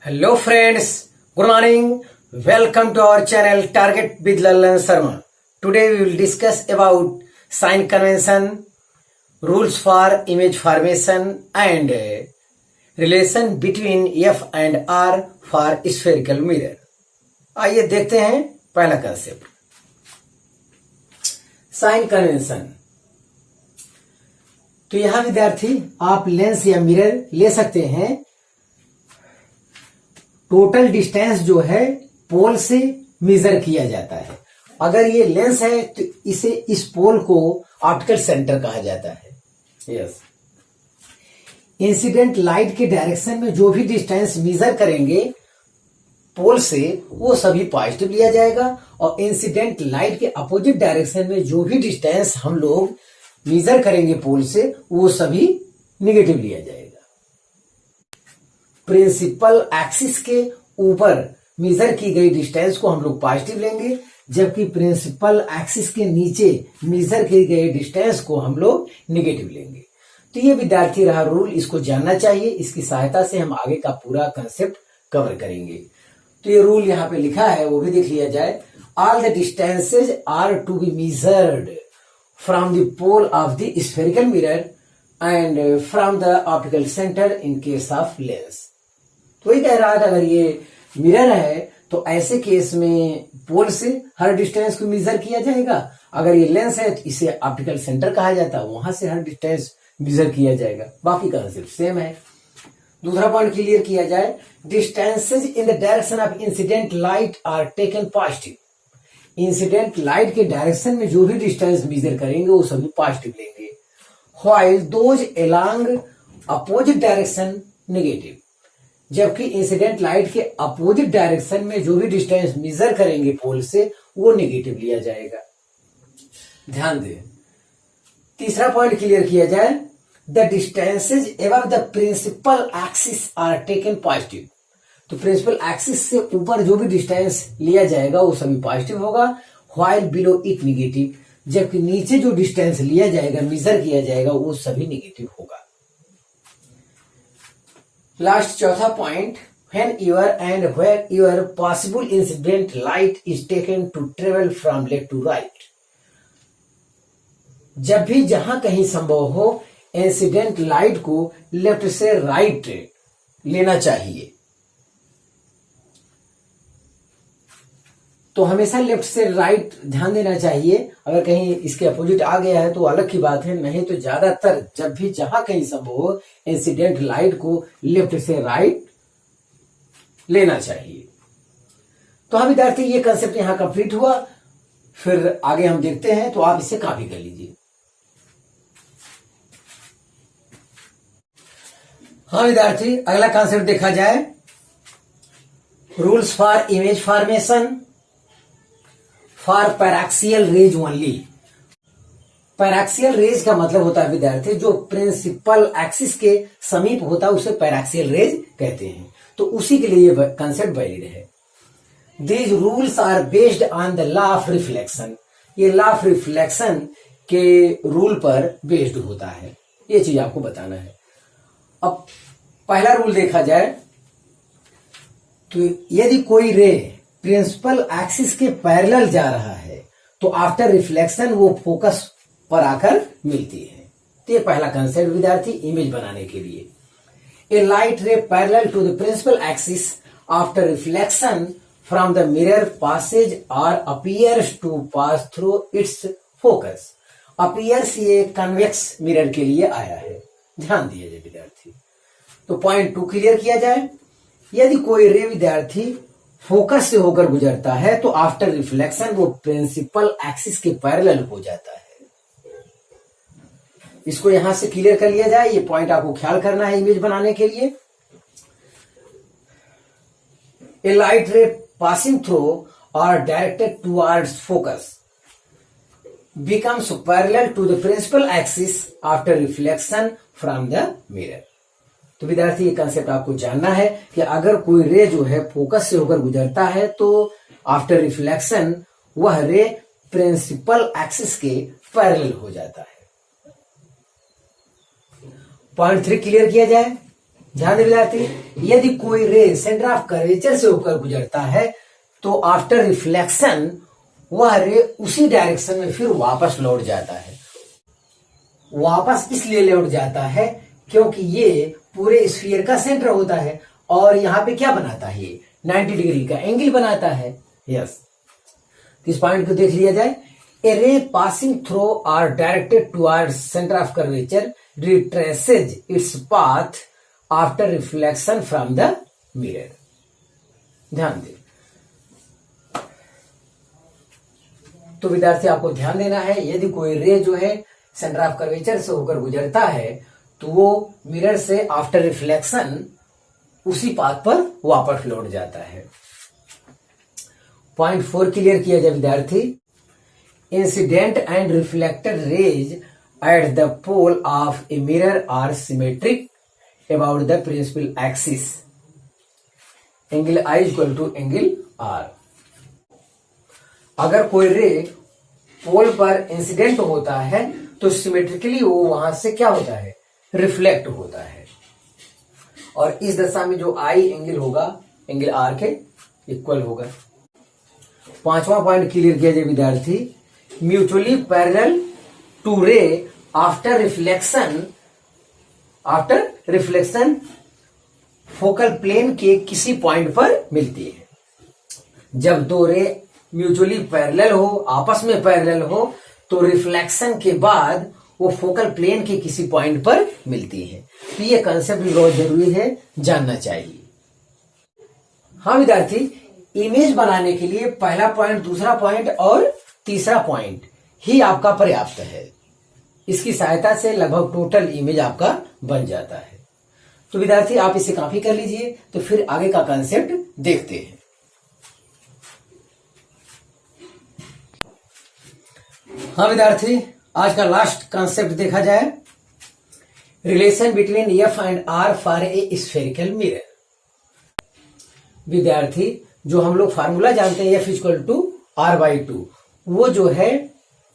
Hello friends, good morning. Welcome to our channel Target with Lallan Sharma. Today we will discuss about sign convention, rules for image formation and relation between F and R for spherical mirror. आइए देखते हैं पहला concept sign convention. तो यहां विद्यार्थी आप lens या mirror ले सकते हैं। टोटल डिस्टेंस जो है पोल से मेजर किया जाता है। अगर ये लेंस है तो इसे इस पोल को ऑप्टिकल सेंटर कहा जाता है। यस, इंसिडेंट लाइट के डायरेक्शन में जो भी डिस्टेंस मेजर करेंगे पोल से वो सभी पॉजिटिव लिया जाएगा और इंसिडेंट लाइट के अपोजिट डायरेक्शन में जो भी डिस्टेंस हम लोग मेजर करेंगे पोल से वो सभी निगेटिव लिया जाएगा। प्रिंसिपल एक्सिस के ऊपर मेजर की गई डिस्टेंस को हम लोग पॉजिटिव लेंगे, जबकि प्रिंसिपल एक्सिस के नीचे मेजर की गई डिस्टेंस को हम लोग निगेटिव लेंगे। तो ये विद्यार्थी रहा रूल, इसको जानना चाहिए। इसकी सहायता से हम आगे का पूरा कंसेप्ट कवर करेंगे। तो ये रूल यहाँ पे लिखा है, वो भी देख लिया जाए। All the distances are to be measured from the pole of the spherical mirror and from the optical centre in case of lens. तो ये कह रहा था अगर ये मिरर है तो ऐसे केस में पोल से हर डिस्टेंस को मेजर किया जाएगा। अगर ये लेंस है तो इसे ऑप्टिकल सेंटर कहा जाता है, वहां से हर डिस्टेंस मेजर किया जाएगा। बाकी कंसेप्ट सेम है। दूसरा पॉइंट क्लियर किया जाए, distances in the direction of incident light are taken positive. Incident light के डायरेक्शन में जो भी डिस्टेंस मेजर करेंगे वो सभी पॉजिटिव लेंगे। While those along opposite direction negative, जबकि इंसिडेंट लाइट के अपोजिट डायरेक्शन में जो भी डिस्टेंस मेजर करेंगे पोल से वो नेगेटिव लिया जाएगा। ध्यान दें। तीसरा पॉइंट क्लियर किया जाए, the distances above the principal axis are taken positive. तो प्रिंसिपल एक्सिस से ऊपर जो भी डिस्टेंस लिया जाएगा वो सभी पॉजिटिव होगा। व्हाइल बिलो इट नेगेटिव, जबकि नीचे जो डिस्टेंस लिया जाएगा मेजर किया जाएगा वो सभी नेगेटिव होगा। लास्ट चौथा point, when your and where your possible incident light is taken to travel from left to right। जब भी जहां कहीं संभव हो इंसिडेंट लाइट को लेफ्ट से राइट लेना चाहिए। तो हमेशा लेफ्ट से राइट ध्यान देना चाहिए। अगर कहीं इसके अपोजिट आ गया है तो अलग की बात है, नहीं तो ज्यादातर जब भी जहां कहीं संभव हो इंसिडेंट लाइट को लेफ्ट से राइट लेना चाहिए। तो हम विद्यार्थी ये कंसेप्ट यहां कंप्लीट हुआ। फिर आगे हम देखते हैं, तो आप इसे कॉपी कर लीजिए। हाँ विद्यार्थी, अगला कंसेप्ट देखा जाए, rules for image formation for paraxial rays only. Paraxial rays का मतलब होता है विद्यार्थी जो प्रिंसिपल एक्सिस के समीप होता है उसे पैराक्सियल रेज कहते हैं। तो उसी के लिए यह कंसेप्ट वैलिड है। These rules are based on the law of reflection. ये लॉ ऑफ रिफ्लेक्शन के रूल पर बेस्ड होता है, ये चीज आपको बताना है। अब पहला रूल देखा जाए तो यदि कोई रे प्रिंसिपल एक्सिस के पैरेलल जा रहा है तो आफ्टर रिफ्लेक्शन वो फोकस पर आकर मिलती है। तो ये पहला कंसेप्ट विद्यार्थी इमेज बनाने के लिए। A light ray parallel to the principal axis after reflection from the mirror passes or appears to pass through its focus. Appears ये कन्वेक्स मिरर के लिए आया है, ध्यान दिया जाए विद्यार्थी। तो पॉइंट 2 क्लियर किया जाए, यदि कोई रे विद्यार्थी फोकस से होकर गुजरता है तो आफ्टर रिफ्लेक्शन वो प्रिंसिपल एक्सिस के पैरेलल हो जाता है। इसको यहां से क्लियर कर लिया जाए, ये पॉइंट आपको ख्याल करना है इमेज बनाने के लिए। ए लाइट रे पासिंग थ्रू और directed towards focus becomes parallel to the principal axis after reflection from the mirror। तो विद्यार्थी ये कंसेप्ट आपको जानना है कि अगर कोई रे जो है फोकस से होकर गुजरता है तो आफ्टर रिफ्लेक्शन वह रे प्रिंसिपल एक्सिस के पैरेलल हो जाता है। पॉइंट 3 क्लियर किया जाए, ध्यान दें विद्यार्थी, यदि कोई रे सेंटर ऑफ कर्वेचर से होकर गुजरता है तो आफ्टर रिफ्लेक्शन वह रे उसी डायरेक्शन में फिर वापस लौट जाता है। वापस इसलिए लौट जाता है क्योंकि ये पूरे स्फीयर का सेंटर होता है और यहाँ पे क्या बनाता है, ये 90 डिग्री का एंगल बनाता है। यस, इस पॉइंट को देख लिया जाए। A ray passing through or directed towards centre of curvature retraces its path after reflection from the mirror. ध्यान दें। तो विद्यार्थी आपको ध्यान देना है, यदि कोई रे जो है सेंटर ऑफ कर्वेचर से होकर गुजरता है तो वो मिरर से आफ्टर रिफ्लेक्शन उसी पाथ पर वापस लौट जाता है। पॉइंट 4 क्लियर किया जाए विद्यार्थी। Incident and reflected rays at the pole of a mirror are symmetric about the principal axis, angle I equal to angle R। अगर कोई रे पोल पर इंसिडेंट होता है तो सिमेट्रिकली वो वहां से क्या होता है, रिफ्लेक्ट होता है, और इस दशा में जो I एंगल होगा एंगल R के इक्वल होगा। 5वां पॉइंट क्लियर किया जाए विद्यार्थी। म्यूचुअली पैरेलल टू रे आफ्टर रिफ्लेक्शन फोकल प्लेन के किसी पॉइंट पर मिलती है। जब दो रे म्यूचुअली पैरेलल हो, आपस में पैरेलल हो, तो रिफ्लेक्शन के बाद वो फोकल प्लेन के किसी पॉइंट पर मिलती है। तो ये कंसेप्ट भी बहुत जरूरी है, जानना चाहिए। हाँ विद्यार्थी, इमेज बनाने के लिए पहला पॉइंट, दूसरा पॉइंट और तीसरा पॉइंट ही आपका पर्याप्त है। इसकी सहायता से लगभग टोटल इमेज आपका बन जाता है। तो विद्यार्थी आप इसे कॉपी कर लीजिए, तो फिर आगे का कंसेप्ट देखते हैं। हाँ विद्यार्थी, आज का लास्ट कंसेप्ट देखा जाए। Relation between F and R for a spherical mirror. विद्यार्थी, जो हम लोग फार्मूला जानते हैं F=R/2, वो जो है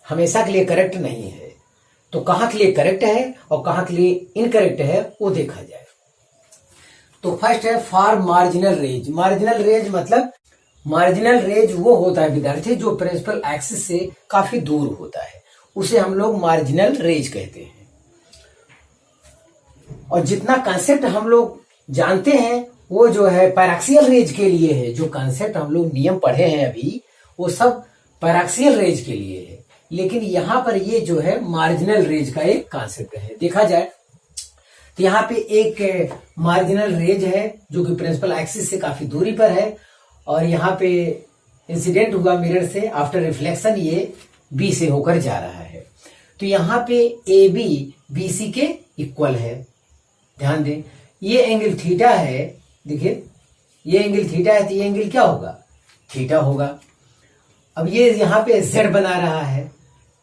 हमेशा के लिए करेक्ट नहीं है। तो कहां के लिए करेक्ट है और कहां के लिए इनकरेक्ट है वो देखा जाए। तो फर्स्ट है for marginal rays. Marginal rays मतलब, मार्जिनल रेज वो होता है विद्यार्थी जो प्रिंसिपल एक्सिस से काफी दूर होता है, उसे हम लोग मार्जिनल रेज कहते हैं। और जितना कंसेप्ट हम लोग जानते हैं वो जो है पैराक्सियल रेज के लिए है। जो कंसेप्ट हम लोग नियम पढ़े हैं अभी, वो सब पैराक्सियल रेज के लिए है। लेकिन यहां पर ये जो है मार्जिनल रेज का एक कंसेप्ट है। देखा जाए तो यहाँ पे एक मार्जिनल रेज है जो कि प्रिंसिपल एक्सिस से काफी दूरी पर है, और यहाँ पे इंसिडेंट हुआ मिरर से, आफ्टर रिफ्लेक्शन ये बी से होकर जा रहा है। तो यहाँ पे ए बी बी सी के इक्वल है। ध्यान दें, ये एंगल थीटा है। देखिए, ये एंगल थीटा है तो ये एंगल क्या होगा, थीटा होगा। अब ये यहाँ पे जेड बना रहा है,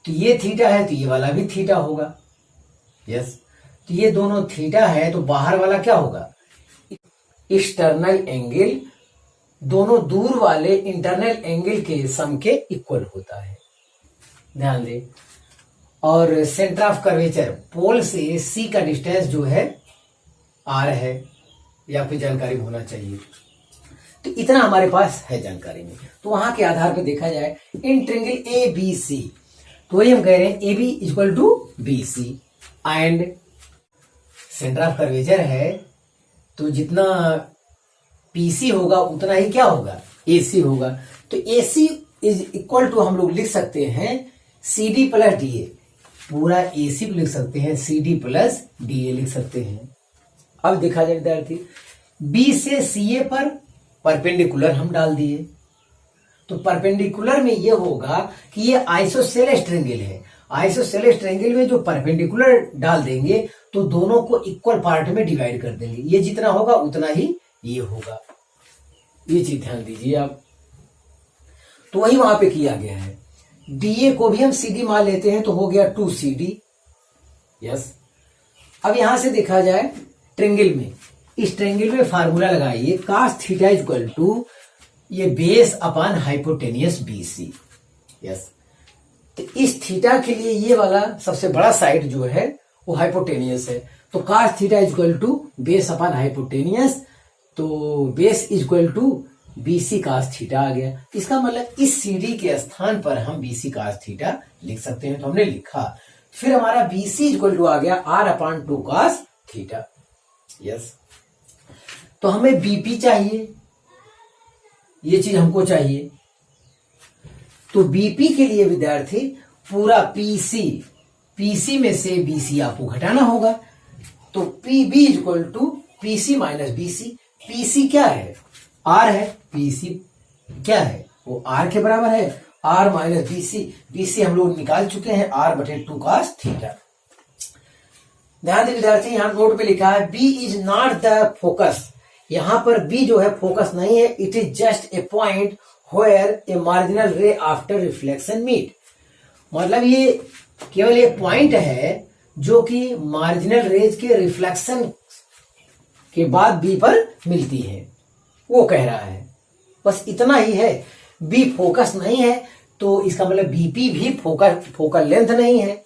तो ये थीटा है तो ये वाला भी थीटा होगा। यस, तो ये दोनों थीटा है तो बाहर वाला क्या होगा, एक्सटर्नल एंगल दोनों दूर वाले इंटरनल एंगल के सम के इक्वल होता है। ध्यान दें। और सेंटर ऑफ कर्वेचर पोल से सी का डिस्टेंस जो है आर है, ये आपकी जानकारी होना चाहिए। तो इतना हमारे पास है जानकारी में। तो वहां के आधार पर देखा जाए in triangle A B C, तो वही हम कह रहे हैं A B equal to B C, and centre of curvature है तो जितना पीसी होगा उतना ही क्या होगा, एसी होगा। तो एसी इज इक्वल टू हम लोग लिख सकते हैं C D plus D A. पूरा एसी लिख सकते हैं, C D plus D A लिख सकते हैं। अब देखा जाए विद्यार्थी, बी से सी ए पर परपेंडिकुलर हम डाल दिए, तो परपेंडिकुलर में ये होगा कि ये आइसोसेलेस ट्रायंगल है। आइसोसेलेस ट्रायंगल में जो परपेंडिकुलर डाल देंगे तो दोनों को इक्वल पार्ट में डिवाइड कर देंगे। ये जितना होगा उतना ही ये होगा। ये चीज ध्यान दीजिए आप। तो वही वहां पे किया गया है। डीए को भी हम सीडी मान लेते हैं तो हो गया 2CD। यस। अब यहां से देखा जाए ट्रायंगल में, इस ट्रायंगल में फार्मूला लगाइए cos थीटा इक्वल टू ये base upon hypotenuse BC। Yes. तो इस थीटा के लिए ये वाला सबसे बड़ा साइड जो है वो हाइपोटेनियस है, तो cos theta is equal to base upon hypotenuse, तो base is equal to BC cos theta आ गया। इसका मतलब इस CD के स्थान पर हम BC cos थीटा लिख सकते हैं, तो हमने लिखा। फिर हमारा BC इक्वल टू आ गया R/2 cos थीटा। यस, तो हमें BP चाहिए, ये चीज हमको चाहिए। तो BP के लिए विद्यार्थी पूरा PC में से BC आपको घटाना होगा। तो PB equal to PC minus BC। PC क्या है? R है। PC क्या है? वो R के बराबर है, R माइनस BC हम लोग निकाल चुके हैं, R/2 cos थीटा। ध्यान दें विद्यार्थी, यहां नोट पे लिखा है B is not the focus. यहां पर B जो है फोकस नहीं है, it is just a point where a marginal ray after reflection meet. मतलब ये केवल एक पॉइंट है जो कि मार्जिनल रेज के रिफ्लेक्शन के बाद B पर मिलती है, वो कह रहा है। बस इतना ही है। B फोकस नहीं है, तो इसका मतलब BP भी फोकल लेंथ नहीं है।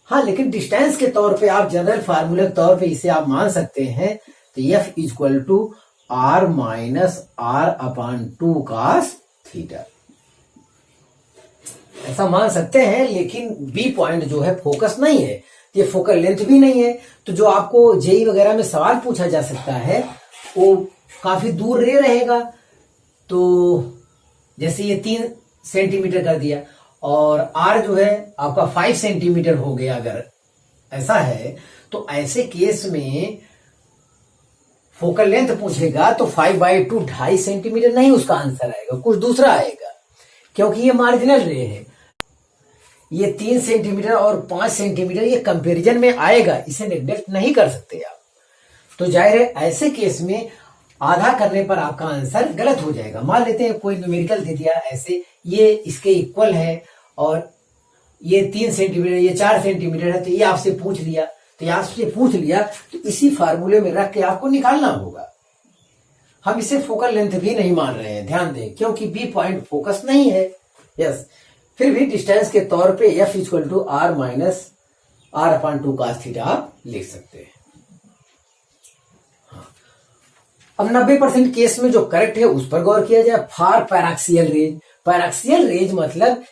हाँ, लेकिन डिस्टेंस के तौर पे आप जनरल फार्मूले के तौर पे इसे आप मान सकते हैं। तो F equal to R minus R/2 cos theta, ऐसा मान सकते हैं। लेकिन B पॉइंट जो है फोकस नहीं है, ये फोकल लेंथ भी नहीं है। तो जो आपको जेई वगैरह में सवाल पूछा जा सकता है वो काफी दूर रे रहेगा। तो जैसे ये 3 सेंटीमीटर कर दिया और R जो है आपका 5 सेंटीमीटर हो गया, अगर ऐसा है तो ऐसे केस में फोकल लेंथ पूछेगा तो 5/2 2.5 सेंटीमीटर नहीं उसका आंसर आएगा, कुछ दूसरा आएगा, क्योंकि ये मार्जिनल रे है। ये 3 सेंटीमीटर और 5 सेंटीमीटर ये कंपैरिजन में आएगा, इसे नेग्लेक्ट नहीं कर सकते आप। तो जाहिर है ऐसे केस में आधा करने पर आपका आंसर गलत हो जाएगा। मान लेते हैं कोई न्यूमेरिकल दे दिया ऐसे, ये इसके इक्वल है और ये 3 सेंटीमीटर, ये 4 सेंटीमीटर है, तो ये आपसे पूछ लिया, तो ये आपसे पूछ लिया तो इसी फार्मूले में रख के आपको निकालना होगा। हम इसे फोकल लेंथ भी नहीं मान रहे हैं, ध्यान दें, क्योंकि B पॉइंट फोकस नहीं है। यस, फिर भी डिस्टेंस के तौर पे F equal to R minus R/2 cos theta आप लिख सकते हैं। हाँ। अब 90% केस में जो करेक्ट है उस पर गौर किया जाए। फार पैराक्सियल रेज। पैराक्सियल रेज मतलब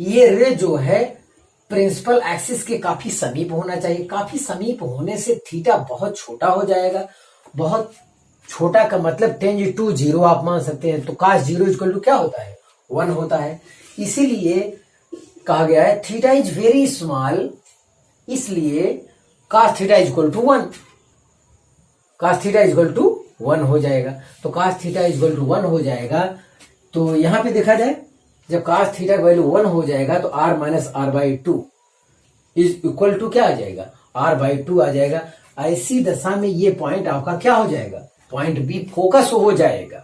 ये रे जो है प्रिंसिपल एक्सिस के काफी समीप होना चाहिए। काफी समीप होने से थीटा बहुत छोटा हो जाएगा। बहुत छोटा का मतलब 10 to 0 आप मान सकते हैं। तो cos 0 इक्वल टू क्या होता है? 1 होता है। इसीलिए कहा गया है थीटा इज वेरी स्मॉल, इसलिए cos theta equal to 1। cos theta equal to 1 हो जाएगा। तो cos थीटा इक्वल टू 1 हो जाएगा। तो यहां पे देखा जाए, जब cos थीटा वैल्यू 1 हो जाएगा तो R minus R/2 is equal to क्या आ जाएगा? R/2 आ जाएगा। ऐसी दशा में ये पॉइंट आपका क्या हो जाएगा? पॉइंट B फोकस हो जाएगा।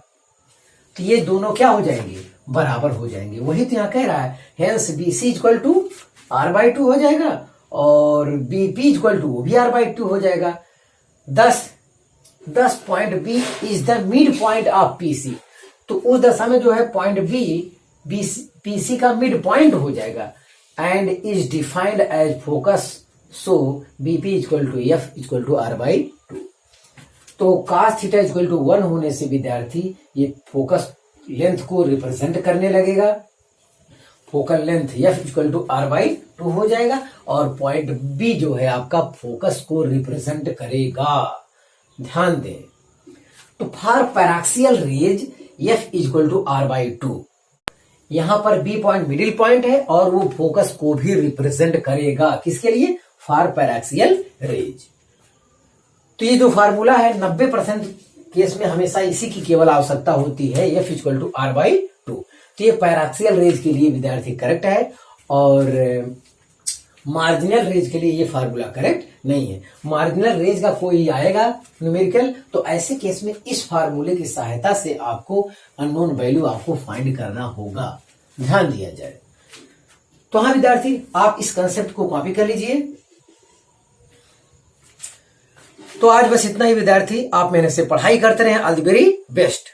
तो ये दोनों क्या हो जाएंगे? बराबर हो जाएंगे। वही तो यहाँ कह रहा है, hence BC equal to R/2 हो जाएगा और BP इक्वल टू वो भी R/2 हो जाएगा। 10 point B is the mid point of PC। तो उस दशा में जो है पॉइंट B PC का मिड पॉइंट हो जाएगा and is defined as focus. So BP equal to F equal to R/2। तो cos थीटा इक्वल टू 1 होने से विद्यार्थी ये फोकस लेंथ को रिप्रेजेंट करने लगेगा। Focal length F equal to R/2 हो जाएगा और पॉइंट B जो है आपका फोकस को रिप्रेजेंट करेगा। ध्यान दें। तो for paraxial rays F equal to R/2, यहां पर B पॉइंट मिडिल पॉइंट है और वो फोकस को भी रिप्रेजेंट करेगा। किसके लिए? For paraxial rays. तो ये जो फार्मूला है 90% केस में हमेशा इसी की केवल आवश्यकता होती है, F इक्वल टू R/2। तो ये पैराक्सियल रेज के लिए विद्यार्थी करेक्ट है और मार्जिनल रेज के लिए ये फार्मूला करेक्ट नहीं है। मार्जिनल रेज का कोई आएगा न्यूमेरिकल, तो ऐसे केस में इस फार्मूले की सहायता से आपको अननोन वैल्यू आपको फाइंड करना होगा। ध्यान दिया जाए। तो हाँ विद्यार्थी, आप इस कंसेप्ट को कॉपी कर लीजिए। तो आज बस इतना ही विद्यार्थी, आप मेहनत से पढ़ाई करते रहें। All the very best.